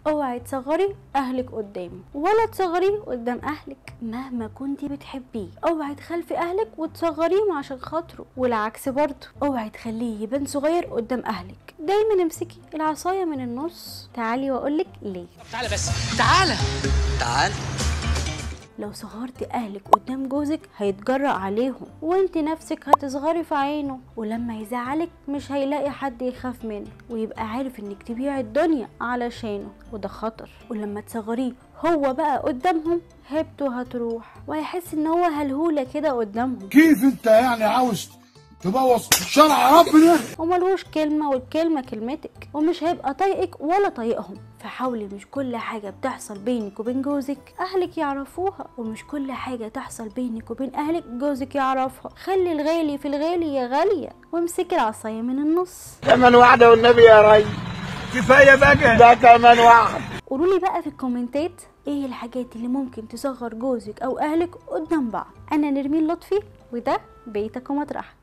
اوعي تصغري اهلك قدامه ولا تصغريه قدام اهلك. مهما كنتي بتحبيه اوعي تخلفي اهلك وتصغريهم عشان خاطره، والعكس برضه. اوعي تخليه يبان صغير قدام اهلك. دايما امسكي العصايه من النص. تعالي واقولك ليه. تعالى بس، تعالى تعالى. لو صغرتي اهلك قدام جوزك هيتجرأ عليهم، وانت نفسك هتصغري في عينه، ولما يزعلك مش هيلاقي حد يخاف منه، ويبقى عارف انك تبيعي الدنيا علشانه، وده خطر. ولما تصغريه هو بقى قدامهم هيبته هتروح، وهيحس ان هو هلهولة كده قدامهم. كيف انت يعني عاوز تبوظ شرع ربنا؟ وملهوش كلمة، والكلمة كلمتك، ومش هيبقى طايقك ولا طايقهم. فحاولي مش كل حاجة بتحصل بينك وبين جوزك أهلك يعرفوها، ومش كل حاجة تحصل بينك وبين أهلك جوزك يعرفها. خلي الغالي في الغالي يا غالية، وامسكي العصاية من النص. كمان واحدة والنبي يا ري، كفاية بقى ده كمان واحد. قولولي بقى في الكومنتات ايه الحاجات اللي ممكن تصغر جوزك أو أهلك قدام بعض. أنا نرمين لطفي، وده بيتك ومطرحك.